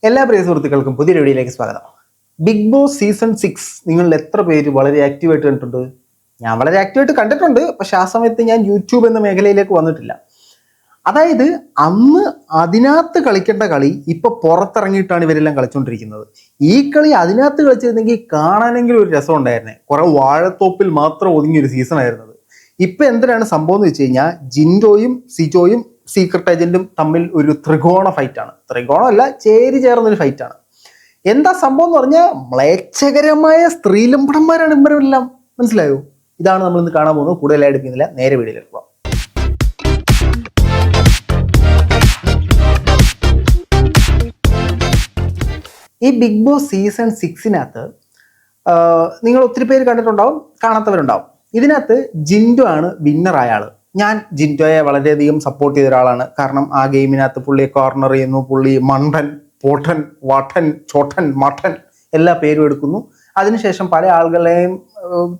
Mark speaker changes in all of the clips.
Speaker 1: എല്ലാ പ്രിയ സുഹൃത്തുക്കൾക്കും പുതിയ വീഡിയോയിലേക്ക് സ്വാഗതം. ബിഗ് ബോസ് സീസൺ 6 നിങ്ങളിൽ എത്ര പേര് വളരെ ആക്റ്റീവായിട്ട് കണ്ടിട്ടുണ്ട്? ഞാൻ വളരെ ആക്റ്റീവായിട്ട് കണ്ടിട്ടുണ്ട്, പക്ഷെ ആ സമയത്ത് ഞാൻ യൂട്യൂബ് എന്ന മേഖലയിലേക്ക് വന്നിട്ടില്ല. അതായത് അന്ന് അതിനകത്ത് കളിക്കേണ്ട കളി ഇപ്പൊ പുറത്തിറങ്ങിയിട്ടാണ് ഇവരെല്ലാം കളിച്ചുകൊണ്ടിരിക്കുന്നത്. ഈ കളി അതിനകത്ത് കളിച്ചിരുന്നെങ്കിൽ കാണാനെങ്കിലും ഒരു രസം ഉണ്ടായിരുന്നേ. കുറെ വാഴത്തോപ്പിൽ മാത്രം ഒതുങ്ങിയൊരു സീസൺ ആയിരുന്നത്. ഇപ്പൊ എന്തിനാണ് സംഭവം എന്ന് വെച്ച് കഴിഞ്ഞാൽ ജിൻഡോയും സിജോയും സീക്രട്ട് ഏജന്റും തമ്മിൽ ഒരു ത്രികോണ ഫൈറ്റാണ്. ത്രികോണമല്ല, ചേരി ചേർന്നൊരു ഫൈറ്റാണ്. എന്താ സംഭവം എന്ന് പറഞ്ഞാൽ മ്ലേച്ഛകരമായ സ്ത്രീലംബടന്മാരാണ് ഇവരെല്ലാം. മനസ്സിലായോ? ഇതാണ് നമ്മൾ ഇന്ന് കാണാൻ പോകുന്നത്. കൂടുതലായിട്ട് എടുക്കുന്നില്ല, നേരെ വീഡിയോയിലേക്ക് പോകാം. ഈ ബിഗ് ബോസ് സീസൺ 6 നിങ്ങൾ ഒത്തിരി പേര് കണ്ടിട്ടുണ്ടാവും, കാണാത്തവരുണ്ടാവും. ഇതിനകത്ത് ജിൻഡോ ആണ് വിന്നറായ ആള്. ഞാൻ ജിൻഡോയെ വളരെയധികം സപ്പോർട്ട് ചെയ്ത ഒരാളാണ്. കാരണം ആ ഗെയിമിനകത്ത് പുള്ളിയെ കോർണർ ചെയ്യുന്നു. പുള്ളി മണ്ടൻ, പോട്ടൻ, വാട്ടൻ, ചോട്ടൻ, മട്ടൻ എല്ലാ പേരും എടുക്കുന്നു. അതിനുശേഷം പല ആളുകളെയും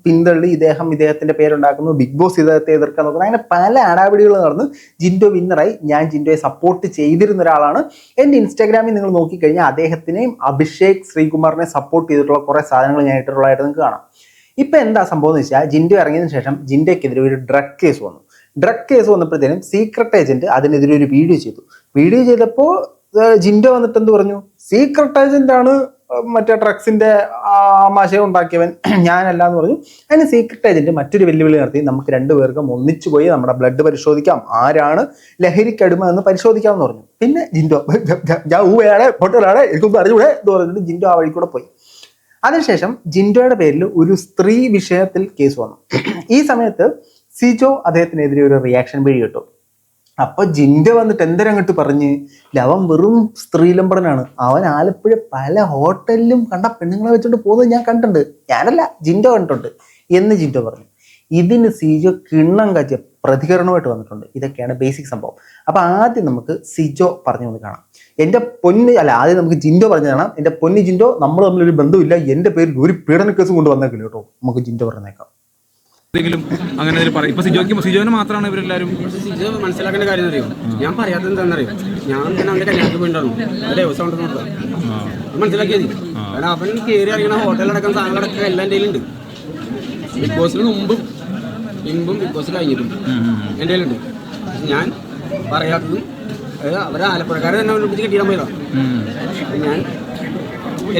Speaker 1: പിന്തള്ളി ഇദ്ദേഹത്തിന്റെ പേരുണ്ടാക്കുന്നു. ബിഗ് ബോസ് ഇദ്ദേഹത്തെ എതിർക്കാൻ നോക്കുന്നു. അങ്ങനെ പല അടാപിടികൾ നടന്ന് ജിൻഡോ വിന്നറായി. ഞാൻ ജിൻഡോയെ സപ്പോർട്ട് ചെയ്തിരുന്ന ഒരാളാണ്. എൻ്റെ ഇൻസ്റ്റാഗ്രാമിൽ നിങ്ങൾ നോക്കിക്കഴിഞ്ഞാൽ അദ്ദേഹത്തിനെയും അഭിഷേക് ശ്രീകുമാറിനെ സപ്പോർട്ട് ചെയ്തിട്ടുള്ള കുറേ സാധനങ്ങൾ ഞാൻ ഇട്ടിട്ടുള്ളതായിട്ട് നിങ്ങൾക്ക് കാണാം. ഇപ്പം എന്താ സംഭവം എന്ന് വെച്ചാൽ, ജിൻഡോ ഇറങ്ങിയതിനു ശേഷം ജിൻഡോയ്ക്കെതിരെ ഒരു ഡ്രഗ് കേസ് വന്നു. ഡ്രഗ് കേസ് വന്നപ്പോഴത്തേനും സീക്രട്ട് ഏജന്റ് അതിനെതിരെ ഒരു വീഡിയോ ചെയ്തു. വീഡിയോ ചെയ്തപ്പോൾ ജിൻഡോ വന്നിട്ട് എന്ത് പറഞ്ഞു? സീക്രട്ട് ഏജന്റ് ആണ് മറ്റേ ഡ്രഗ്സിന്റെ ആമാശയം ഉണ്ടാക്കിയവൻ, ഞാനല്ല എന്ന് പറഞ്ഞു. അതിന് സീക്രട്ട് ഏജന്റ് മറ്റൊരു വെല്ലുവിളി നടത്തി. നമുക്ക് രണ്ടുപേർക്കും ഒന്നിച്ചു പോയി നമ്മുടെ ബ്ലഡ് പരിശോധിക്കാം, ആരാണ് ലഹരിക്കടിമ എന്ന് പരിശോധിക്കാം എന്ന് പറഞ്ഞു. പിന്നെ ജിൻഡോ പൊട്ടലാണ് എനിക്കൊന്നും അറിഞ്ഞൂടെ എന്ന് പറഞ്ഞിട്ട് ജിൻഡോ ആ വഴി കൂടെ പോയി. അതിനുശേഷം ജിൻഡോയുടെ പേരിൽ ഒരു സ്ത്രീ വിഷയത്തിൽ കേസ് വന്നു. ഈ സമയത്ത് സിജോ അദ്ദേഹത്തിനെതിരെ ഒരു റിയാക്ഷൻ വീഡിയോ ഇട്ടു. അപ്പൊ ജിൻഡോ വന്നിട്ട് എന്തരങ്ങോട്ട് പറഞ്ഞ്, അവൻ വെറും സ്ത്രീലമ്പടനാണ്, അവൻ ആലപ്പുഴ പല ഹോട്ടലിലും കണ്ട പെണ്ണുങ്ങളെ വെച്ചോണ്ട് പോകുന്നത് ഞാൻ കണ്ടിട്ടുണ്ട്, ഞാനല്ല ജിൻഡോ കണ്ടിട്ടുണ്ട് എന്ന് ജിൻഡോ പറഞ്ഞു. ഇതിന് സിജോ കിണ്ണം കാച്ചിയ പ്രതികരണമായിട്ട് വന്നിട്ടുണ്ട്. ഇതൊക്കെയാണ് ബേസിക് സംഭവം. അപ്പൊ ആദ്യം നമുക്ക് സിജോ പറഞ്ഞു കൊണ്ട് കാണാം. ആദ്യം നമുക്ക് ജിൻഡോ പറഞ്ഞു കാണാം. എന്റെ പൊന്നി ജിൻഡോ, നമ്മൾ തമ്മിലൊരു ബന്ധമില്ല, എന്റെ പേരിൽ ഒരു പീഡന കേസും കൊണ്ട് വന്നേക്കില്ല കേട്ടോ. നമുക്ക് ജിൻഡോ പറഞ്ഞേക്കാം.
Speaker 2: അങ്ങനെ ഇപ്പൊ സിജോനെ മാത്രമാണ് ഇവരെല്ലാരും. സിജോ മനസ്സിലാക്കേണ്ട കാര്യം അറിയോ? ഞാൻ പറയാത്തത് എന്താണെന്നറിയോ? ഞാൻ തന്നെ അവന്റെ കല്യാണത്തിൽ പോയിട്ടുണ്ടായിരുന്നു. ദിവസം ഉണ്ടെന്ന് മനസ്സിലാക്കിയത്. കാരണം അവൻ കയറി അറിയണ ഹോട്ടലടക്കം സാധനങ്ങളടക്കം എല്ലാം എൻ്റെ കയ്യിലുണ്ട്. ബിഗ് ബോസിന് മുമ്പും ബിഗ് ബോസ് കഴിഞ്ഞിട്ടും എൻ്റെ കയ്യിലുണ്ട്. ഞാൻ പറയാത്തതും അവരെ ആലപ്പുഴക്കാരെ തന്നെ വിളിച്ച് കെട്ടിയിടാൻ പോയതാണ്. ഞാൻ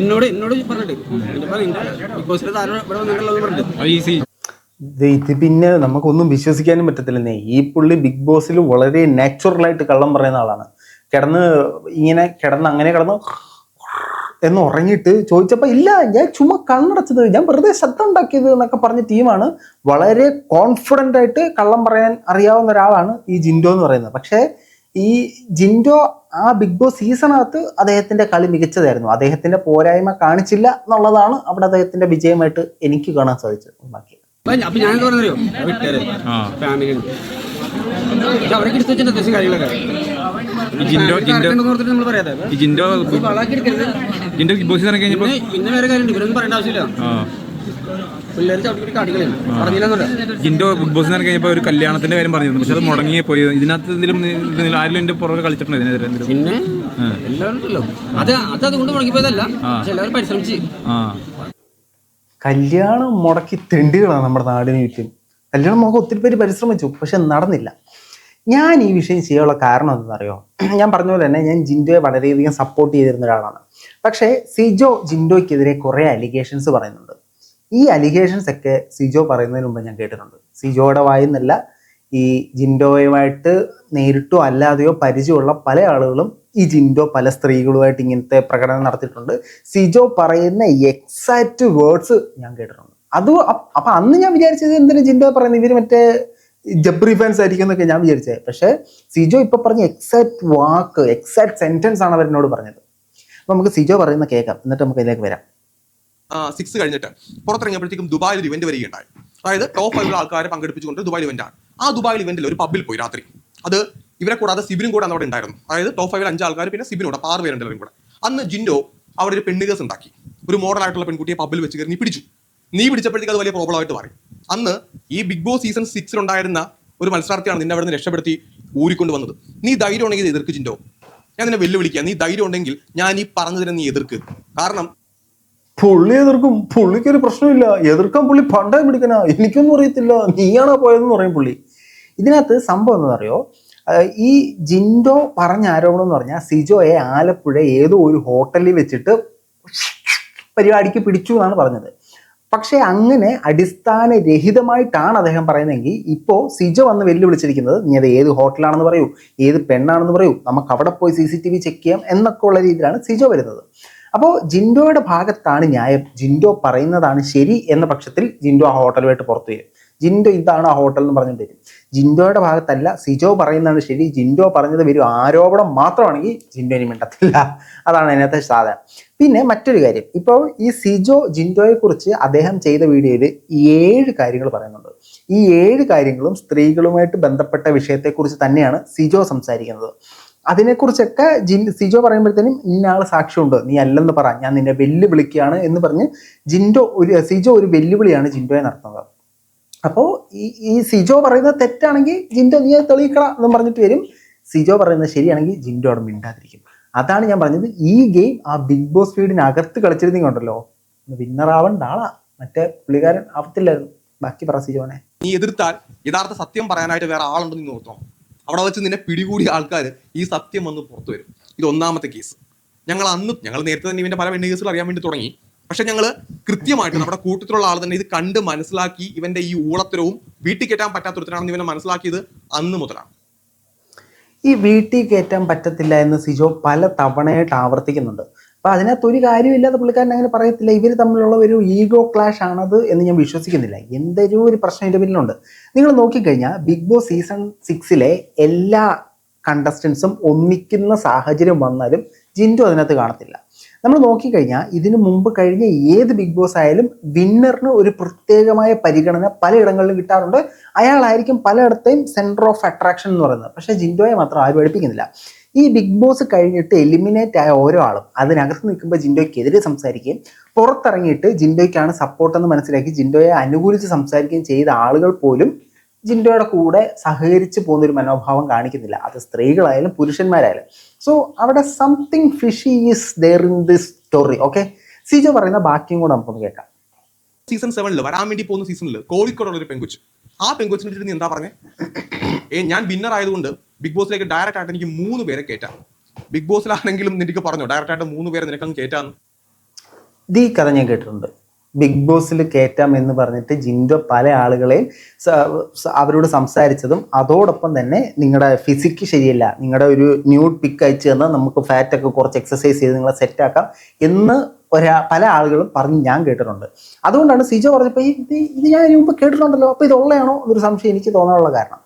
Speaker 2: എന്നോട് പറഞ്ഞിട്ട് ബിഗ് ബോസിലെ താരം ഇവിടെ വന്നിട്ടുള്ളത് പറഞ്ഞിട്ട്
Speaker 1: ഇത് പിന്നെ നമുക്കൊന്നും വിശ്വസിക്കാനും പറ്റത്തില്ലെന്നേ. ഈ പുള്ളി ബിഗ് ബോസിൽ വളരെ നാച്ചുറലായിട്ട് കള്ളം പറയുന്ന ആളാണ്. അങ്ങനെ കിടന്ന് എന്ന് ഉറങ്ങിയിട്ട് ചോദിച്ചപ്പോൾ ഇല്ല, ഞാൻ ചുമ്മാ കണ്ണടച്ചത്, ഞാൻ വെറുതെ ശബ്ദം ഉണ്ടാക്കിയത് എന്നൊക്കെ പറഞ്ഞ ടീമാണ്. വളരെ കോൺഫിഡൻ്റ് ആയിട്ട് കള്ളം പറയാൻ അറിയാവുന്ന ഒരാളാണ് ഈ ജിൻഡോ എന്ന് പറയുന്നത്. പക്ഷേ ഈ ജിൻഡോ ആ ബിഗ് ബോസ് സീസണകത്ത് അദ്ദേഹത്തിന്റെ കളി മികച്ചതായിരുന്നു. അദ്ദേഹത്തിന്റെ പോരായ്മ കാണിച്ചില്ല എന്നുള്ളതാണ് അവിടെ അദ്ദേഹത്തിന്റെ വിജയമായിട്ട് എനിക്ക് കാണാൻ സാധിച്ചത്. ബാക്കി
Speaker 2: അപ്പൊ ഞാൻ എന്താ പറയുക, വിട്ടേര് ഫാമിലി അവരൊക്കെ എടുത്ത് വെച്ചിട്ട് അത്യാവശ്യം കാര്യങ്ങളൊക്കെ ബിഗ് ബോസ് ഇറങ്ങി കഴിഞ്ഞപ്പോൾ പിന്നെ വേറെ കാര്യം ഇവരൊന്നും പറയേണ്ട ആവശ്യമില്ല. ജിൻഡോ ബിഗ് ബോസ് ഇറങ്ങി കഴിഞ്ഞപ്പോൾ ഒരു കല്യാണത്തിന്റെ കാര്യം പറഞ്ഞിരുന്നു, പക്ഷെ അത് മുടങ്ങിയേ പോയി. ഇതിനകത്ത് എന്തെങ്കിലും ആരെങ്കിലും എന്റെ പുറകെ കളിച്ചിട്ടുണ്ടോ ഇതിനെതിരെ? പിന്നെ എല്ലാവരും അതുകൊണ്ട് മുടങ്ങിപ്പോയതല്ല, എല്ലാവരും പരിശ്രമിച്ച്.
Speaker 1: കല്യാണം മുടക്കി തെണ്ടികളാണ് നമ്മുടെ നാടിന് ചുറ്റും. കല്യാണം മുടക്കം ഒത്തിരി പേര് പരിശ്രമിച്ചു, പക്ഷെ നടന്നില്ല. ഞാൻ ഈ വിഷയം ചെയ്യാനുള്ള കാരണം എന്താണെന്നറിയോ? ഞാൻ പറഞ്ഞ പോലെ തന്നെ ഞാൻ ജിൻഡോയെ വളരെയധികം സപ്പോർട്ട് ചെയ്തിരുന്ന ഒരാളാണ്. പക്ഷേ സിജോ ജിൻഡോയ്ക്കെതിരെ കുറേ അലിഗേഷൻസ് പറയുന്നുണ്ട്. ഈ അലിഗേഷൻസ് ഒക്കെ സിജോ പറയുന്നതിന് മുമ്പ് ഞാൻ കേട്ടിട്ടുണ്ട്. സിജോയുടെ വായിന്നല്ല, ഈ ജിൻഡോയുമായിട്ട് നേരിട്ടോ അല്ലാതെയോ പരിചയമുള്ള പല ആളുകളും ഈ ജിൻഡോ പല സ്ത്രീകളുമായിട്ട് ഇങ്ങനത്തെ പ്രകടനം നടത്തിയിട്ടുണ്ട്. സിജോ പറയുന്ന എക്സാക്റ്റ് വേർഡ്സ് ഞാൻ കേട്ടിട്ടുണ്ട്. അപ്പൊ അന്ന് ഞാൻ വിചാരിച്ചത് എന്തിനാ ജിൻഡോ പറയുന്നത്, ഇവര് മറ്റേ ജബ്രി ഫാൻസ് ആയിരിക്കും എന്നൊക്കെ ഞാൻ വിചാരിച്ചത്. പക്ഷെ സിജോ ഇപ്പൊ പറഞ്ഞ എക്സാക്റ്റ് വാക്ക്, എക്സാക്റ്റ് സെന്റൻസ് ആണ് അവരെന്നോട് പറഞ്ഞത്. അപ്പൊ നമുക്ക് സിജോ പറയുന്ന കേൾക്കാം, എന്നിട്ട് നമുക്ക് ഇതിലേക്ക് വരാം.
Speaker 3: 6 കഴിഞ്ഞിട്ട് പുറത്തിറങ്ങിയപ്പോഴത്തേക്കും ദുബായിൽ ഒരു ഇവന്റ് വരികയുണ്ടായി. അതായത് ടോപ്പ് 5 ആൾക്കാരെ പങ്കെടുപ്പിച്ചുകൊണ്ട് ദുബായിൽ ഇവന്റാണ്. ആ ദുബായിൽ ഇവന്റിൽ ഒരു പബ്ബിൽ പോയി രാത്രി. അത് ഇവരെ കൂടാതെ സിബിനും കൂടെ അവിടെ ഉണ്ടായിരുന്നു. അതായത് ടോപ്പ് 5 5 ആൾക്കാർ, പിന്നെ സിബിനോട് 6 പേരുണ്ടായിരുന്നു കൂടെ. അന്ന് ജിൻഡോ അവിടെ ഒരു പെണ്ണുകേസ് ഉണ്ടാക്കി. ഒരു മോഡലായിട്ടുള്ള പെൺകുട്ടിയെ പബ്ബിൽ വെച്ച് കയറി നീ പിടിച്ചപ്പോഴത്തേക്ക് അത് വലിയ പ്രോബ്ലം ആയിട്ട് മാറി. അന്ന് ഈ ബിഗ് ബോസ് സീസൺ 6 ഉണ്ടായിരുന്ന ഒരു മത്സരാർത്ഥിയാണ് നിന്നെ അവിടെ നിന്ന് രക്ഷപ്പെടുത്തി ഊരിക്കൊണ്ട് വന്നത്. നീ ധൈര്യം ഉണ്ടെങ്കിൽ എതിർക്ക് ജിൻഡോ. ഞാൻ നിന്നെ വെല്ലുവിളിക്കുക, നീ ധൈര്യം ഉണ്ടെങ്കിൽ ഞാൻ ഈ പറഞ്ഞതിനെ നീ എതിർക്ക്. കാരണം
Speaker 1: പുള്ളി എതിർക്കും, പുള്ളിക്കൊരു പ്രശ്നമില്ല, എതിർക്കാൻ പുള്ളി പണ്ടേ പിടിക്കണ, എനിക്കൊന്നും അറിയത്തില്ല, നീയാണോ പോയതെന്ന് പറയും പുള്ളി. ഇതിനകത്ത് സംഭവം എന്താണെന്നറിയോ, ഈ ജിൻഡോ പറഞ്ഞ ആരോപണം എന്ന് പറഞ്ഞാൽ സിജോയെ ആലപ്പുഴ ഏതോ ഒരു ഹോട്ടലിൽ വെച്ചിട്ട് പരിപാടിക്ക് പിടിച്ചു എന്നാണ് പറഞ്ഞത്. പക്ഷെ അങ്ങനെ അടിസ്ഥാനരഹിതമായിട്ടാണ് അദ്ദേഹം പറയുന്നതെങ്കിൽ ഇപ്പോൾ സിജോ വന്ന് വെല്ലുവിളിച്ചിരിക്കുന്നത്, നീ അത് ഏത് ഹോട്ടലാണെന്ന് പറയൂ, ഏത് പെണ്ണാണെന്ന് പറയൂ, നമുക്ക് അവിടെ പോയി CCTV ചെക്ക് ചെയ്യാം എന്നൊക്കെ ഉള്ള രീതിയിലാണ് സിജോ വരുന്നത്. അപ്പോൾ ജിൻഡോയുടെ ഭാഗത്താണ് ന്യായം, ജിൻഡോ പറയുന്നതാണ് ശരി എന്ന പക്ഷത്തിൽ ജിൻഡോ ആ ഹോട്ടലുമായിട്ട് പുറത്തു വരും. ജിൻഡോ ഇതാണ് ആ ഹോട്ടൽ എന്ന് പറഞ്ഞിട്ട് വരും. ജിൻഡോയുടെ ഭാഗത്തല്ല, സിജോ പറയുന്നതാണ് ശരി, ജിൻഡോ പറഞ്ഞത് വരും ആരോപണം മാത്രമാണെങ്കിൽ ജിൻഡോ ഇനി മിണ്ടത്തില്ല. അതാണ് അതിനകത്തെ സാധനം. പിന്നെ മറ്റൊരു കാര്യം, ഇപ്പോൾ ഈ സിജോ ജിൻഡോയെ കുറിച്ച് അദ്ദേഹം ചെയ്ത വീഡിയോയിൽ 7 കാര്യങ്ങൾ പറയുന്നുണ്ട്. ഈ 7 കാര്യങ്ങളും സ്ത്രീകളുമായിട്ട് ബന്ധപ്പെട്ട വിഷയത്തെക്കുറിച്ച് തന്നെയാണ് സിജോ സംസാരിക്കുന്നത്. അതിനെക്കുറിച്ചൊക്കെ സിജോ പറയുമ്പോഴത്തേനും ഇന്നയാൾ സാക്ഷ്യമുണ്ട്, നീ അല്ലെന്ന് പറ, ഞാൻ നിന്നെ വെല്ലുവിളിക്കുകയാണ് എന്ന് പറഞ്ഞ് സിജോ ഒരു വെല്ലുവിളിയാണ് ജിൻഡോയെ നടത്തുന്നത്. അപ്പോൾ ഈ സിജോ പറയുന്നത് തെറ്റാണെങ്കിൽ ജിൻഡോ നീ തെളിയിക്കണം എന്നും പറഞ്ഞിട്ട് വരും. സിജോ പറയുന്നത് ശരിയാണെങ്കിൽ ജിൻഡോ അവിടെ മിണ്ടാതിരിക്കും. അതാണ് ഞാൻ പറഞ്ഞത്, ഈ ഗെയിം ആ ബിഗ് ബോസ് വീടിനകത്ത് കളിച്ചിരുന്നെങ്കിൽ ഉണ്ടല്ലോ വിന്നർ ആവേണ്ട ആളാ, മറ്റേ പുള്ളിക്കാരൻ ആവത്തില്ലായിരുന്നു. ബാക്കി പറ സിജോനെ.
Speaker 3: നീ എതിർത്താൽ യഥാർത്ഥ സത്യം പറയാനായിട്ട് വേറെ ആളുണ്ടെന്ന് നീ നോക്കണം. അവിടെ വെച്ച് നിന്നെ പിടികൂടിയ ആൾക്കാർ ഈ സത്യം വന്ന് പുറത്തു വരും. ഇത് ഒന്നാമത്തെ കേസ്. ഞങ്ങൾ നേരത്തെ തന്നെ ഇവന്റെ പല പെണ്ണ് കേസുകൾ അറിയാൻ വേണ്ടി തുടങ്ങി. പക്ഷെ ഞങ്ങൾ കൃത്യമായിട്ട് നമ്മുടെ കൂട്ടത്തിലുള്ള ആൾ തന്നെ ഇത് കണ്ട് മനസ്സിലാക്കി, ഇവന്റെ ഈ ഊളത്തരവും വീട്ടിൽ കയറ്റാൻ പറ്റാത്തൊരുത്തരാണെന്ന് ഇവനെ മനസ്സിലാക്കിയത് അന്ന് മുതലാണ്.
Speaker 1: ഈ വീട്ടിൽ കയറ്റാൻ പറ്റത്തില്ല എന്ന് സിജോ പല തവണയായിട്ട് ആവർത്തിക്കുന്നുണ്ട്. അപ്പൊ അതിനകത്ത് ഒരു കാര്യമില്ലാതെ പുള്ളിക്കാരൻ അങ്ങനെ പറയത്തില്ല. ഇവർ തമ്മിലുള്ള ഒരു ഈഗോ ക്ലാഷ് ആണത് എന്ന് ഞാൻ വിശ്വസിക്കുന്നില്ല. എന്തൊരു ഒരു പ്രശ്നം ഇതിന്റെ പിന്നിലുണ്ട്. നിങ്ങൾ നോക്കിക്കഴിഞ്ഞാൽ ബിഗ് ബോസ് സീസൺ 6 എല്ലാ കണ്ടസ്റ്റൻസും ഒന്നിക്കുന്ന സാഹചര്യം വന്നാലും ജിൻഡോ അതിനകത്ത് കാണത്തില്ല. നമ്മൾ നോക്കിക്കഴിഞ്ഞാൽ ഇതിനു മുമ്പ് കഴിഞ്ഞ ഏത് ബിഗ് ബോസ് ആയാലും വിന്നറിന് ഒരു പ്രത്യേകമായ പരിഗണന പലയിടങ്ങളിലും കിട്ടാറുണ്ട്. അയാളായിരിക്കും പലയിടത്തെയും സെന്റർ ഓഫ് അട്രാക്ഷൻ എന്ന് പറയുന്നത്. പക്ഷേ ജിൻഡോയെ മാത്രം ആരും പഠിപ്പിക്കുന്നില്ല. ഈ ബിഗ് ബോസ് കഴിഞ്ഞിട്ട് എലിമിനേറ്റ് ആയ ഓരോ ആളും അതിനകത്ത് നിൽക്കുമ്പോൾ ജിൻഡോയ്ക്കെതിരെ സംസാരിക്കുകയും പുറത്തിറങ്ങിയിട്ട് ജിൻഡോയ്ക്കാണ് സപ്പോർട്ടെന്ന് മനസ്സിലാക്കി ജിൻഡോയെ അനുകൂലിച്ച് സംസാരിക്കുകയും ചെയ്ത ആളുകൾ പോലും ജിൻഡോയുടെ കൂടെ സഹകരിച്ച് പോകുന്നൊരു മനോഭാവം കാണിക്കുന്നില്ല. അത് സ്ത്രീകളായാലും പുരുഷന്മാരായാലും. സോ അവിടെ something fishy is there in this story. Okay, Sijo പറയുന്ന ബാക്കിയും കൂടെ നമുക്കൊന്ന് കേൾക്കാം.
Speaker 3: സീസൺ 7 വരാൻ വേണ്ടി പോകുന്ന സീസണിൽ കോഴിക്കോടുള്ള ഒരു പെങ്കുച്ച്, ആ പെങ്കുച്ചിനെ നീ എന്താ പറഞ്ഞേ? ഞാൻ വിന്നർ ആയതുകൊണ്ട് ബിഗ് ബോസിലേക്ക് ഡയറക്റ്റ് ആയിട്ട് എനിക്ക് 3 പേരെ കയറ്റാം. ബിഗ് ബോസിലാണെങ്കിലും നിനക്ക് പറഞ്ഞോ ഡയറക്റ്റ് ആയിട്ട് 3 പേരെ നിനക്കങ്ങ് കയറ്റാന്ന്?
Speaker 1: ഈ കഥ ഞാൻ കേട്ടിട്ടുണ്ട്. ബിഗ് ബോസിൽ കയറ്റാം എന്ന് പറഞ്ഞിട്ട് ജിൻഡോ പല ആളുകളെയും അവരോട് സംസാരിച്ചതും അതോടൊപ്പം തന്നെ നിങ്ങളുടെ ഫിസിക്ക് ശരിയല്ല, നിങ്ങളുടെ ഒരു ന്യൂഡ് പിക്ക് അയച്ചു തന്നാൽ നമുക്ക് ഫാറ്റൊക്കെ കുറച്ച് എക്സസൈസ് ചെയ്ത് നിങ്ങളെ സെറ്റാക്കാം എന്ന് പല ആളുകളും പറഞ്ഞ് ഞാൻ കേട്ടിട്ടുണ്ട്. അതുകൊണ്ടാണ് സിജോ പറഞ്ഞപ്പോൾ ഇത് ഞാൻ ഇതിന് മുമ്പ് കേട്ടിട്ടുണ്ടല്ലോ, അപ്പോൾ ഇതുള്ളതാണോ എന്നൊരു സംശയം എനിക്ക് തോന്നാനുള്ള കാരണം.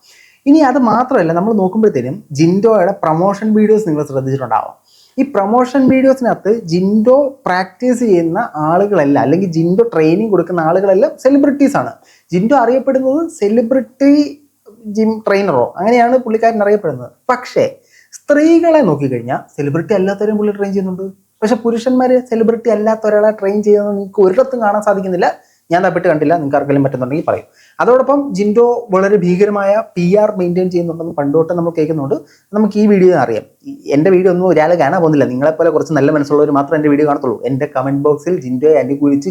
Speaker 1: ഇനി അത് മാത്രമല്ല, നമ്മൾ നോക്കുമ്പോഴത്തേനും ജിൻഡോയുടെ പ്രൊമോഷൻ വീഡിയോസ് നിങ്ങൾ ശ്രദ്ധിച്ചിട്ടുണ്ടാവാം. ഈ പ്രൊമോഷൻ വീഡിയോസിനകത്ത് ജിൻഡോ പ്രാക്ടീസ് ചെയ്യുന്ന ആളുകളല്ല, അല്ലെങ്കിൽ ജിൻഡോ ട്രെയിനിങ് കൊടുക്കുന്ന ആളുകളെല്ലാം സെലിബ്രിറ്റീസ് ആണ്. ജിൻഡോ അറിയപ്പെടുന്നത് സെലിബ്രിറ്റി ജിം ട്രെയിനറോ അങ്ങനെയാണ് പുള്ളിക്കാരൻ അറിയപ്പെടുന്നത്. പക്ഷേ സ്ത്രീകളെ നോക്കിക്കഴിഞ്ഞാൽ സെലിബ്രിറ്റി അല്ലാത്തവരും പുള്ളി ട്രെയിൻ ചെയ്യുന്നുണ്ട്. പക്ഷെ പുരുഷന്മാര് സെലിബ്രിറ്റി അല്ലാത്ത ഒരാളെ ട്രെയിൻ ചെയ്യുന്നത് നിങ്ങൾക്ക് ഒരിടത്തും കാണാൻ സാധിക്കുന്നില്ല. ഞാൻ തപ്പിട്ട് കണ്ടില്ല, നിങ്ങൾക്ക് ആർക്കെങ്കിലും പറ്റുന്നുണ്ടെങ്കിൽ പറയും. അതോടൊപ്പം ജിൻഡോ വളരെ ഭീകരമായ PR മെയിൻറ്റെയിൻ ചെയ്യുന്നുണ്ടെന്ന് പണ്ടോട്ട് നമ്മൾ കേൾക്കുന്നുണ്ട്. നമുക്ക് ഈ വീഡിയോ അറിയാം. എൻ്റെ വീഡിയോ ഒന്നും ഒരാൾ കാണാൻ പോകുന്നില്ല. നിങ്ങളെപ്പോലെ കുറച്ച് നല്ല മനസ്സുള്ളവർ മാത്രം എൻ്റെ വീഡിയോ കാണത്തുള്ളൂ. എൻ്റെ കമന്റ് ബോക്സിൽ ജിൻഡോയെ അനുകൂലിച്ച്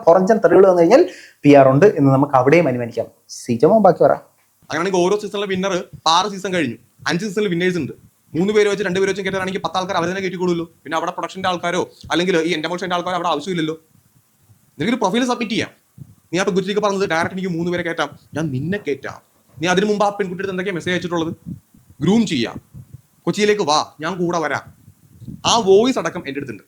Speaker 1: പുറഞ്ചം തെറികൾ വന്നു കഴിഞ്ഞാൽ PR ഉണ്ട് എന്ന് നമുക്ക് അവിടെയും അനുമാനിക്കാം. സിജമോ ബാക്കി പറ.
Speaker 3: അങ്ങനെയാണെങ്കിൽ ഓരോ സീസണിലെ വിന്നർ 6 സീസൺ കഴിഞ്ഞു, 5 സീസണിൽ വിന്നേഴ്സ് ഉണ്ട്. 3 പേര് വെച്ച് 2 പേര് വെച്ചും കേട്ടാണെങ്കിൽ 10 ആൾക്കാർ അവർ തന്നെ കയറ്റിക്കൊള്ളുമല്ലോ. പിന്നെ അവിടെ പ്രൊഡക്ഷൻ്റെ ആൾക്കാരോ അല്ലെങ്കിൽ ഈ എൻ്റർമോഷൻ്റെ ആൾക്കാരോ അവിടെ ആവശ്യമില്ലല്ലോ. നിനക്കൊരു പ്രൊഫൈൽ സബ്മിറ്റ് ചെയ്യാം. നീ ആ പെൺകുട്ടിക്ക് പറഞ്ഞത് ഡയറക്റ്റ് എനിക്ക് 3 പേരെ കയറ്റാം, ഞാൻ നിന്നെ കയറ്റാം. നീ അതിന് മുമ്പ് ആ പെൺകുട്ടിയുടെ എന്തൊക്കെയാണ് മെസ്സേജ് അയച്ചിട്ടുള്ളത്? ഗ്രൂം ചെയ്യാം, കൊച്ചിയിലേക്ക് വാ, ഞാൻ കൂടെ വരാം. ആ വോയിസ് അടക്കം എൻ്റെ അടുത്തുണ്ട്.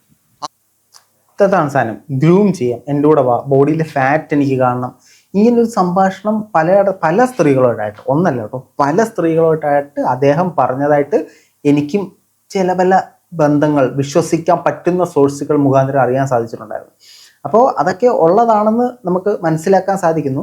Speaker 1: ഇതാണ് സാധനം, ഗ്രൂം ചെയ്യാം, എൻ്റെ കൂടെ വാ, ബോഡിയിലെ ഫാറ്റ് എനിക്ക് കാണണം. ഇങ്ങനൊരു സംഭാഷണം പല സ്ത്രീകളോടായിട്ട്, ഒന്നല്ല കേട്ടോ, പല സ്ത്രീകളോടായിട്ട് അദ്ദേഹം പറഞ്ഞതായിട്ട് എനിക്കും പല ബന്ധങ്ങൾ വിശ്വസിക്കാൻ പറ്റുന്ന സോഴ്സുകൾ മുഖാന്തരം അറിയാൻ സാധിച്ചിട്ടുണ്ടായിരുന്നു. അപ്പോൾ അതൊക്കെ ഉള്ളതാണെന്ന് നമുക്ക് മനസ്സിലാക്കാൻ സാധിക്കുന്നു.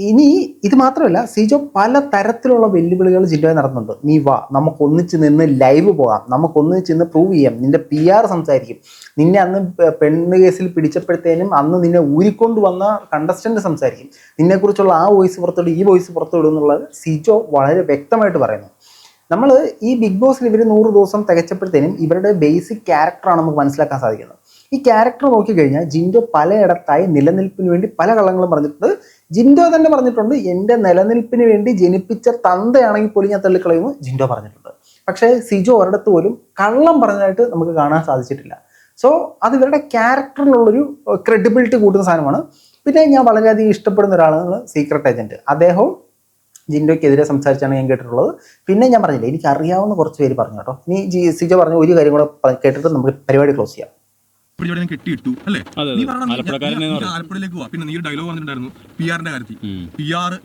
Speaker 1: ഇനി ഇത് മാത്രമല്ല, സിജോ പല തരത്തിലുള്ള വെല്ലുവിളികൾ ജിൻഡോയെ നടത്തുന്നുണ്ട്. നീ വാ, നമുക്ക് ഒന്നിച്ച് നിന്ന് ലൈവ് പോകാം, നമുക്ക് ഒന്നിച്ച് നിന്ന് പ്രൂവ് ചെയ്യാം, നിന്റെ PR സംസാരിക്കും, നിന്നെ അന്ന് പെണ്ണ് കേസിൽ പിടിച്ചപ്പോഴത്തേനും അന്ന് നിന്നെ ഊരിക്കൊണ്ട് വന്ന കണ്ടസ്റ്റന്റ് സംസാരിക്കും, നിന്നെക്കുറിച്ചുള്ള ആ വോയിസ് പുറത്തോട് ഈ വോയിസ് പുറത്തോടും എന്നുള്ളത് സിജോ വളരെ വ്യക്തമായിട്ട് പറയുന്നു. നമ്മൾ ഈ ബിഗ് ബോസിൽ ഇവർ 100 ദിവസം തികച്ചപ്പോഴത്തേനും ഇവരുടെ ബേസിക് ക്യാരക്ടറാണ് നമുക്ക് മനസ്സിലാക്കാൻ സാധിക്കുന്നത്. ഈ ക്യാരക്ടർ നോക്കിക്കഴിഞ്ഞാൽ ജിൻഡോ പലയിടത്തായി നിലനിൽപ്പിന് വേണ്ടി പല കള്ളങ്ങളും പറഞ്ഞിട്ടുണ്ട്. ജിൻഡോ തന്നെ പറഞ്ഞിട്ടുണ്ട്, എൻ്റെ നിലനിൽപ്പിന് വേണ്ടി ജനിപ്പിച്ച തന്തയാണെങ്കിൽ പോലും ഞാൻ തള്ളിക്കളയുന്നു ജിൻഡോ പറഞ്ഞിട്ടുണ്ട്. പക്ഷേ സിജോ ഒരിടത്ത് പോലും കള്ളം പറഞ്ഞതായിട്ട് നമുക്ക് കാണാൻ സാധിച്ചിട്ടില്ല. സോ അത് ഇവരുടെ ക്യാരക്ടറിനുള്ളൊരു ക്രെഡിബിലിറ്റി കൂട്ടുന്ന സാധനമാണ്. പിന്നെ ഞാൻ വളരെയധികം ഇഷ്ടപ്പെടുന്ന ഒരാളാണ് സീക്രട്ട് ഏജന്റ്. അദ്ദേഹവും ജിൻഡോയ്ക്കെതിരെ സംസാരിച്ചാണ് ഞാൻ കേട്ടിട്ടുള്ളത്. പിന്നെ ഞാൻ പറഞ്ഞില്ല, എനിക്ക് അറിയാവുന്ന കുറച്ച് പേര് പറഞ്ഞു കേട്ടോ. ഇനി സിജോ പറഞ്ഞ ഒരു കാര്യം കൂടെ കേട്ടിട്ട് നമുക്ക് പരിപാടി ക്ലോസ് ചെയ്യാം.
Speaker 3: കെട്ടിയിട്ടു അല്ലേ? നീ ആലപ്പുഴയിലേക്ക് പോവാ. പിന്നെ നീ ഒരു ഡയലോഗ് പറഞ്ഞിട്ടുണ്ടായിരുന്നു PR-ന്റെ കാര്യത്തിൽ.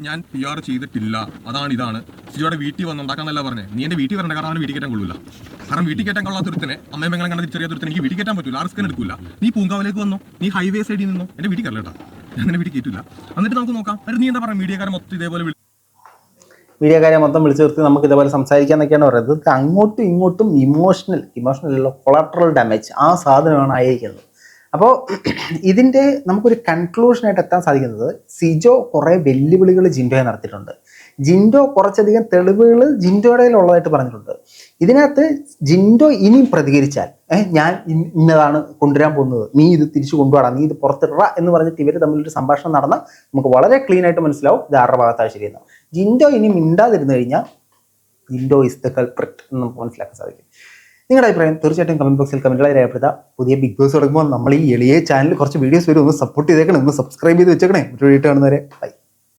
Speaker 3: ഞാൻ PR ചെയ്തിട്ടില്ല, അതാണ് ഇതാണ്. സിജോയുടെ വീട്ടിൽ വന്നുണ്ടാക്കാന്നല്ല പറഞ്ഞേ. നീ എന്റെ വീട്ടിൽ വരണ്ട, കാരണം അവന് വീട്ടിൽ കയറ്റാൻ കൊള്ളൂല. കാരണം വീട്ടിൽ കയറ്റാൻ കൊള്ളാത്തൊരുത്തനെ, അമ്മയും പെങ്ങളെ കണ്ട തിരിച്ചറിയാത്തൊരുത്തനെ എനിക്ക് വീട്ടിൽ കയറ്റാൻ പറ്റൂല, ആ റിസ്ക് എടുക്കൂല. നീ പൂങ്കാവിലേക്ക് വന്നോ, നീ ഹൈവേ സൈഡിൽ നിന്നോ, എന്റെ വീട്ടിൽ കയറലേട്ടാ, ഞാൻ എന്റെ വീട്ടിൽ കയറ്റില്ല. എന്നിട്ട് നമുക്ക് നോക്കാം. നീ എന്താ പറയാ, മീഡിയക്കാരെ മൊത്തം ഇതേപോലെ
Speaker 1: മീഡിയക്കാരെ മൊത്തം വിളിച്ചു നിർത്തി നമുക്ക് ഇതേപോലെ സംസാരിക്കാന്നൊക്കെയാണ് പറയുന്നത്. അങ്ങോട്ടും ഇങ്ങോട്ടും ഇമോഷണൽ കൊളാട്രൽ ഡാമേജ് ആ സാധനമാണ് ആയിരിക്കുന്നത്. അപ്പോൾ ഇതിൻ്റെ നമുക്കൊരു കൺക്ലൂഷനായിട്ട് എത്താൻ സാധിക്കുന്നത്, സിജോ കുറേ വെല്ലുവിളികൾ ജിൻഡോയെ നടത്തിയിട്ടുണ്ട്. ജിൻഡോ കുറച്ചധികം തെളിവുകൾ ജിൻഡോയുടെ ഉള്ളതായിട്ട് പറഞ്ഞിട്ടുണ്ട്. ഇതിനകത്ത് ജിൻഡോ ഇനിയും പ്രതികരിച്ചാൽ ഞാൻ ഇന്നതാണ് കൊണ്ടുവരാൻ പോകുന്നത്, നീ ഇത് തിരിച്ചു കൊണ്ടുപോടാ, നീ ഇത് പുറത്തിട എന്ന് പറഞ്ഞിട്ട് ഇവർ തമ്മിലൊരു സംഭാഷണം നടന്നാൽ നമുക്ക് വളരെ ക്ലീൻ ആയിട്ട് മനസ്സിലാവും ഇത് ആരുടെ ഭാഗത്താണ് ശരിയെന്ന്. ജിൻഡോ ഇനി മിണ്ടാതിരുന്നു കഴിഞ്ഞാൽ ജിൻഡോ ഇസ് ദ കൾപ്രിറ്റ് എന്ന് നമുക്ക് മനസ്സിലാക്കാൻ സാധിക്കും. നിങ്ങളുടെ അഭിപ്രായം തീർച്ചയായിട്ടും കമന്റ് ബോക്സിൽ കമന്റുകളായി രേഖപ്പെടുത്തുക. പുതിയ ബിഗ് ബോസ് തുടങ്ങുമ്പോൾ നമ്മൾ ഈ എളിയ ചാനൽ കുറച്ച് വീഡിയോസ് വരും, ഒന്ന് സപ്പോർട്ട് ചെയ്തേക്കണം, ഒന്ന് സബ്സ്ക്രൈബ് ചെയ്ത് വെച്ചേക്കണേ. ഒരു വീഡിയോ കാണുന്നവരെ ബൈ.